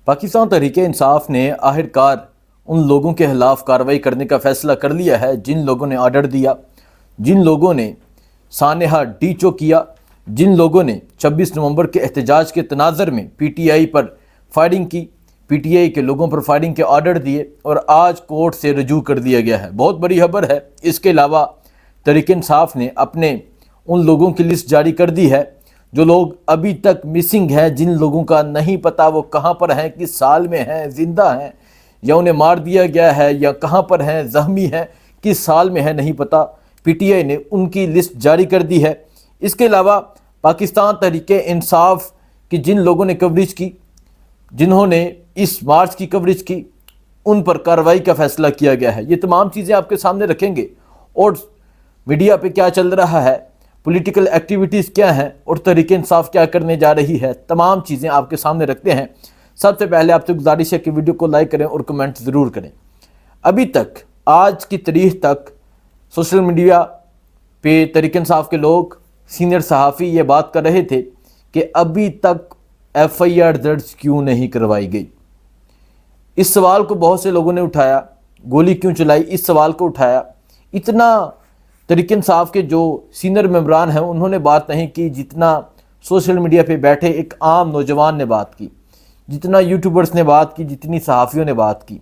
पाकिस्तान तहरीक इंसाफ ने आखिरकार उन लोगों के खिलाफ कार्रवाई करने का फैसला कर लिया है जिन लोगों ने ऑर्डर दिया, जिन लोगों ने सानेहा डीचो किया, जिन लोगों ने 26 नवंबर के एहतजाज के तनाज़र में पीटीआई पर फायरिंग की, पीटीआई के लोगों पर फायरिंग के ऑर्डर दिए और आज कोर्ट से रजू कर दिया गया है। बहुत बड़ी खबर है। इसके अलावा तहरीक इंसाफ ने अपने उन लोगों की लिस्ट जारी कर दी है जो लोग अभी तक मिसिंग हैं, जिन लोगों का नहीं पता वो कहाँ पर हैं, किस साल में हैं, ज़िंदा हैं या उन्हें मार दिया गया है या कहाँ पर हैं, ज़ख्मी हैं, किस साल में है नहीं पता। पीटीआई ने उनकी लिस्ट जारी कर दी है। इसके अलावा पाकिस्तान तहरीक इंसाफ की जिन लोगों ने कवरेज की, जिन्होंने इस मार्च की कवरेज की, उन पर कार्रवाई का फैसला किया गया है। ये तमाम चीज़ें आपके सामने रखेंगे और मीडिया पे क्या चल रहा है, पॉलिटिकल एक्टिविटीज़ क्या हैं और तहरीक इंसाफ क्या करने जा रही है, तमाम चीज़ें आपके सामने रखते हैं। सबसे पहले आपसे गुजारिश है कि वीडियो को लाइक करें और कमेंट ज़रूर करें। अभी तक आज की तारीख तक सोशल मीडिया पे तहरीक इंसाफ के लोग, सीनियर सहाफ़ी ये बात कर रहे थे कि अभी तक FIR दर्ज क्यों नहीं करवाई गई। इस सवाल को बहुत से लोगों ने उठाया, गोली क्यों चलाई, इस सवाल को उठाया। इतना तहरीक इंसाफ के जो सीनियर मेंबरान हैं उन्होंने बात नहीं की जितना सोशल मीडिया पे बैठे एक आम नौजवान ने बात की, जितना यूट्यूबर्स ने बात की, जितनी सहाफ़ियों ने बात की।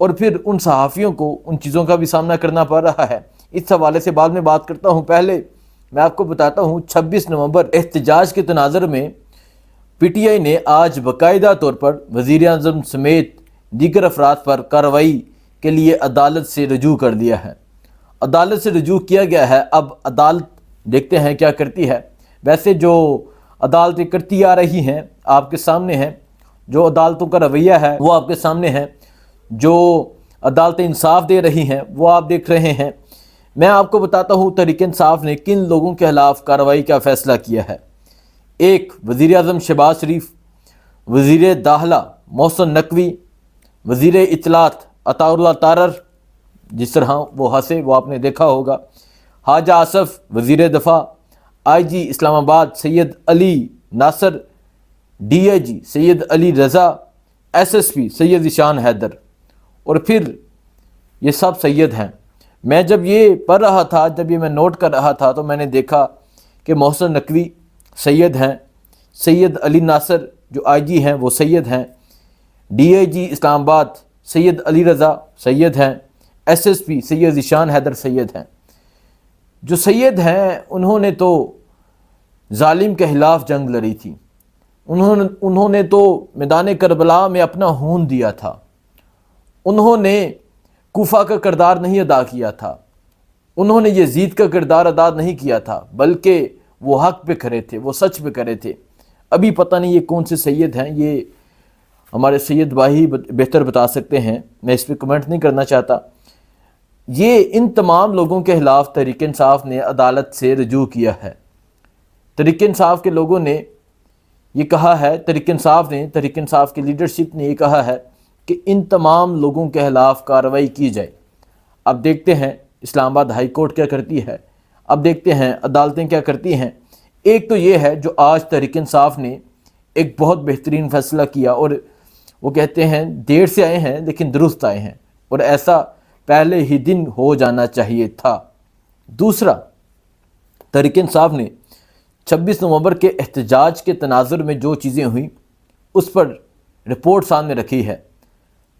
और फिर उन सहाफ़ियों को उन चीज़ों का भी सामना करना पड़ रहा है। इस हवाले से बाद में बात करता हूँ। पहले मैं आपको बताता हूँ 26 नवंबर एहतजाज के तनाज़र में पीटीआई ने आज बाकायदा तौर पर वज़ीर-ए-आज़म समेत दीगर अफराद पर कार्रवाई के लिए अदालत से रजू कर दिया है। अदालत से रजू किया गया है। अब अदालत देखते हैं क्या करती है। वैसे जो अदालतें करती आ रही हैं आपके सामने हैं, जो अदालतों का रवैया है वो आपके सामने है, जो अदालतें इंसाफ दे रही हैं वो आप देख रहे हैं। मैं आपको बताता हूँ तहरीक इंसाफ ने किन लोगों के खिलाफ कार्रवाई का फ़ैसला किया है। एक, वज़ीर-ए-आज़म शहबाज शरीफ, वज़ीर दाखिला मोहसिन नकवी, वज़ीर इत्तलात अताउल्लाह तारर, जिस तरह वो हंसे वो आपने देखा होगा, ख्वाजा आसफ वज़ीर दफ़ा, IG इस्लामाबाद सैयद अली नासर, DIG सैयद अली रज़ा, SSP सैयद ज़ीशान हैदर। और फिर ये सब सैयद हैं। मैं जब ये पढ़ रहा था, जब ये मैं नोट कर रहा था तो मैंने देखा कि मोहसिन नकवी सैयद हैं, सैयद अली नासर जो IG हैं वो सैयद हैं, DIG इस्लामाबाद सैयद अली रज़ा सैयद हैं, SSP सैयद ज़ीशान हैदर सैयद हैं। जो सैयद हैं उन्होंने तो जालिम के ख़िलाफ़ जंग लड़ी थी। उन्होंने तो मैदान करबला में अपना खून दिया था। उन्होंने कूफा का किरदार नहीं अदा किया था। उन्होंने यजीद का किरदार अदा नहीं किया था, बल्कि वो हक पे खड़े थे, वो सच पे खड़े थे। अभी पता नहीं ये कौन से सैयद हैं, ये हमारे सैयद भाई बेहतर बता सकते हैं, मैं इस पर कमेंट नहीं करना चाहता। ये इन तमाम लोगों के खिलाफ तहरीक इंसाफ ने अदालत से रजू किया है। तहरीक इंसाफ के लोगों ने ये कहा है, तहरीक इंसाफ की लीडरशिप ने ये कहा है कि इन तमाम लोगों के खिलाफ कार्रवाई की जाए। अब देखते हैं इस्लामाबाद हाई कोर्ट क्या करती है, अब देखते हैं अदालतें क्या करती हैं। एक तो ये है जो आज तहरीक इंसाफ ने एक बहुत बेहतरीन फ़ैसला किया और वो कहते हैं देर से आए हैं लेकिन दुरुस्त आए हैं, और ऐसा पहले ही दिन हो जाना चाहिए था। दूसरा, तहरीक इंसाफ ने 26 नवंबर के एहतजाज के तनाज़ुर में जो चीज़ें हुई उस पर रिपोर्ट सामने रखी है।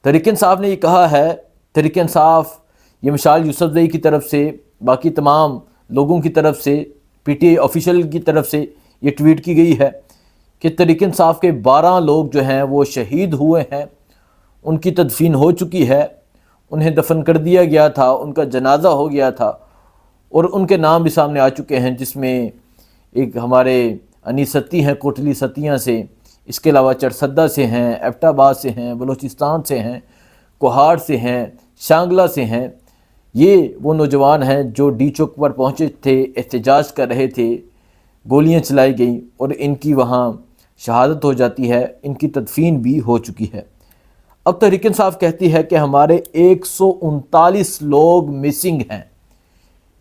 तहरीक इंसाफ ने ये कहा है, तहरीक इंसाफ ये मिसाल यूसुफजई की तरफ से, बाकी तमाम लोगों की तरफ से, PTI ऑफिशियल की तरफ से ये ट्वीट की गई है कि तहरीक इंसाफ के 12 लोग जो हैं वो शहीद हुए हैं, उनकी तदफीन हो चुकी है, उन्हें दफन कर दिया गया था, उनका जनाजा हो गया था और उनके नाम भी सामने आ चुके हैं, जिसमें एक हमारे अनीस सत्ती हैं कोटली सत्तियाँ से, इसके अलावा चरसद्दा से हैं, एबटाबाद से हैं, बलूचिस्तान से हैं, कोहाड़ से हैं, शांगला से हैं। ये वो नौजवान हैं जो डी चौक पर पहुँचे थे, एहतजाज कर रहे थे, गोलियां चलाई गई और इनकी वहाँ शहादत हो जाती है, इनकी तदफीन भी हो चुकी है। अब तहरीक इंसाफ कहती है कि हमारे 139 लोग मिसिंग हैं।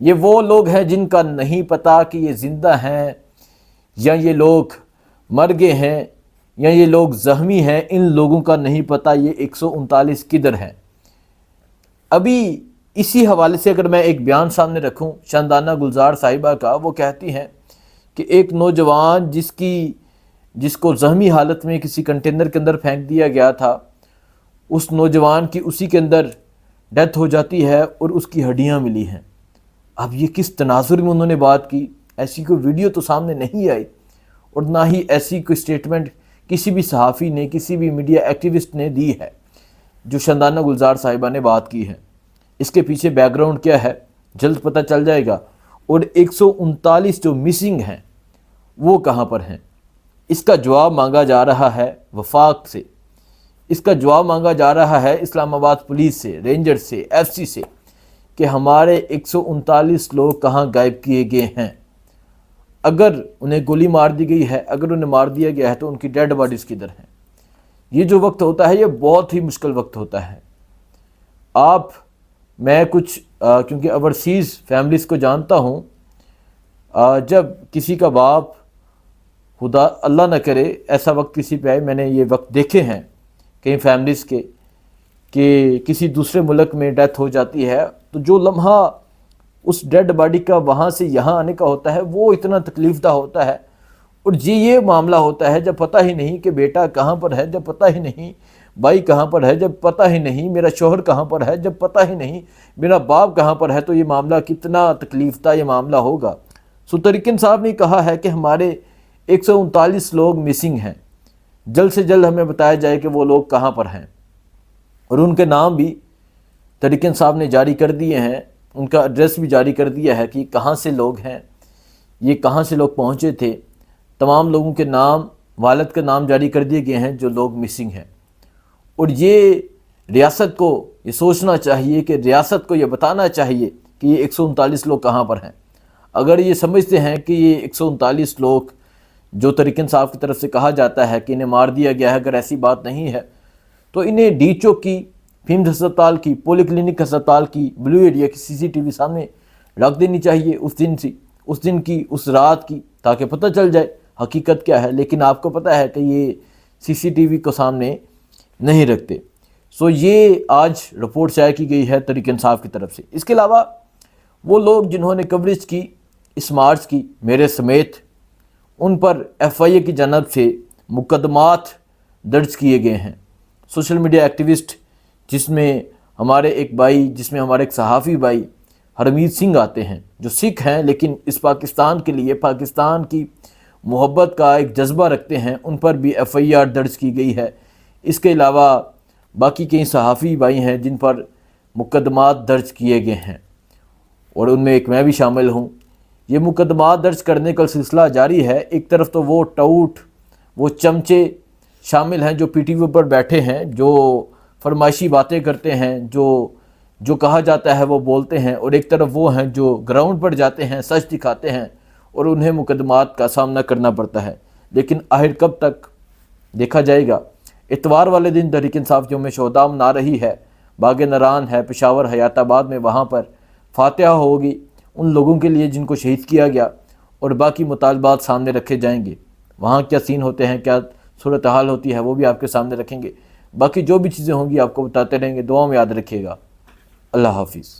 ये वो लोग हैं जिनका नहीं पता कि ये ज़िंदा हैं या ये लोग मर गए हैं یا یہ لوگ زخمی ہیں، ان لوگوں کا نہیں پتہ یہ 139 کدھر ہیں۔ ابھی اسی حوالے سے اگر میں ایک بیان سامنے رکھوں شاندانہ گلزار صاحبہ کا، وہ کہتی ہیں کہ ایک نوجوان جس کو زخمی حالت میں کسی کنٹینر کے اندر پھینک دیا گیا تھا، اس نوجوان کی اسی کے اندر ڈیتھ ہو جاتی ہے اور اس کی ہڈیاں ملی ہیں۔ اب یہ کس تناظر میں انہوں نے بات کی؟ ایسی کوئی ویڈیو تو سامنے نہیں آئی، اور نہ ہی ایسی کوئی سٹیٹمنٹ کسی بھی صحافی نے، کسی بھی میڈیا ایکٹیوسٹ نے دی ہے جو شاندانہ گلزار صاحبہ نے بات کی ہے۔ اس کے پیچھے بیک گراؤنڈ کیا ہے جلد پتہ چل جائے گا، اور 139 جو مسنگ ہیں وہ کہاں پر ہیں؟ اس کا جواب مانگا جا رہا ہے وفاق سے، اس کا جواب مانگا جا رہا ہے اسلام آباد پولیس سے، رینجر سے، ایف سی سے، کہ ہمارے 139 لوگ کہاں غائب کیے گئے ہیں۔ اگر انہیں گولی مار دی گئی ہے، اگر انہیں مار دیا گیا ہے، تو ان کی ڈیڈ باڈیز کدھر ہیں؟ یہ جو وقت ہوتا ہے یہ بہت ہی مشکل وقت ہوتا ہے۔ میں کچھ کیونکہ اوورسیز فیملیز کو جانتا ہوں، جب کسی کا باپ، خدا اللہ نہ کرے ایسا وقت کسی پہ آئے، میں نے یہ وقت دیکھے ہیں کئی فیملیز کے، کہ کسی دوسرے ملک میں ڈیتھ ہو جاتی ہے، تو جو لمحہ اس ڈیڈ باڈی کا وہاں سے یہاں آنے کا ہوتا ہے وہ اتنا تکلیف دہ ہوتا ہے، اور یہ معاملہ ہوتا ہے جب پتہ ہی نہیں کہ بیٹا کہاں پر ہے، جب پتہ ہی نہیں بھائی کہاں پر ہے، جب پتہ ہی نہیں میرا شوہر کہاں پر ہے، جب پتہ ہی نہیں میرا باپ کہاں پر ہے، تو یہ معاملہ کتنا تکلیف دہ یہ معاملہ ہوگا۔ ترکن صاحب نے کہا ہے کہ ہمارے 139 لوگ مسنگ ہیں، جلد سے جلد ہمیں بتایا جائے کہ وہ لوگ کہاں پر ہیں، اور ان کے نام بھی ترکن صاحب نے جاری کر دیے ہیں، ان کا ایڈریس بھی جاری کر دیا ہے کہ یہ کہاں سے لوگ ہیں، یہ کہاں سے لوگ پہنچے تھے۔ تمام لوگوں کے نام، والد کے نام جاری کر دیے گئے ہیں جو لوگ مسنگ ہیں، اور یہ ریاست کو یہ سوچنا چاہیے، کہ ریاست کو یہ بتانا چاہیے کہ یہ 139 لوگ کہاں پر ہیں۔ اگر یہ سمجھتے ہیں کہ یہ 139 لوگ جو ترکن صاحب کی طرف سے کہا جاتا ہے کہ انہیں مار دیا گیا ہے، اگر ایسی بات نہیں ہے تو انہیں ڈی چوک کی، فیمڈ ہسپتال کی، پولی کلینک ہسپتال کی بلو ایریا کی CCTV سامنے رکھ دینی چاہیے اس دن کی اس رات کی، تاکہ پتہ چل جائے حقیقت کیا ہے۔ لیکن آپ کو پتہ ہے کہ یہ CCTV کو سامنے نہیں رکھتے۔ یہ آج رپورٹ شائع کی گئی ہے ترکن صاحب کی طرف سے۔ اس کے علاوہ وہ لوگ جنہوں نے کوریج کی اس مارچ کی، میرے سمیت، ان پر FIA کی جانب سے مقدمات درج کیے گئے ہیں۔ سوشل میڈیا ایکٹیوسٹ جس میں ہمارے ایک صحافی بھائی ہرمیت سنگھ آتے ہیں، جو سکھ ہیں لیکن اس پاکستان کے لیے، پاکستان کی محبت کا ایک جذبہ رکھتے ہیں، ان پر بھی FIR درج کی گئی ہے۔ اس کے علاوہ باقی کئی صحافی بھائی ہیں جن پر مقدمات درج کیے گئے ہیں، اور ان میں ایک میں بھی شامل ہوں۔ یہ مقدمات درج کرنے کا سلسلہ جاری ہے۔ ایک طرف تو وہ ٹاؤٹ، وہ چمچے شامل ہیں جو PTV پر بیٹھے ہیں، جو فرمائشی باتیں کرتے ہیں، جو کہا جاتا ہے وہ بولتے ہیں، اور ایک طرف وہ ہیں جو گراؤنڈ پر جاتے ہیں، سچ دکھاتے ہیں، اور انہیں مقدمات کا سامنا کرنا پڑتا ہے۔ لیکن آخر کب تک دیکھا جائے گا۔ اتوار والے دن تحریک انصاف یوم شہداء منا رہی ہے، باغ نران ہے پشاور حیات آباد میں، وہاں پر فاتحہ ہوگی ان لوگوں کے لیے جن کو شہید کیا گیا، اور باقی مطالبات سامنے رکھے جائیں گے۔ وہاں کیا سین ہوتے ہیں، کیا صورتحال ہوتی ہے، وہ بھی آپ کے سامنے رکھیں گے۔ باقی جو بھی چیزیں ہوں گی آپ کو بتاتے رہیں گے۔ دعاؤں میں یاد رکھیے گا۔ اللہ حافظ۔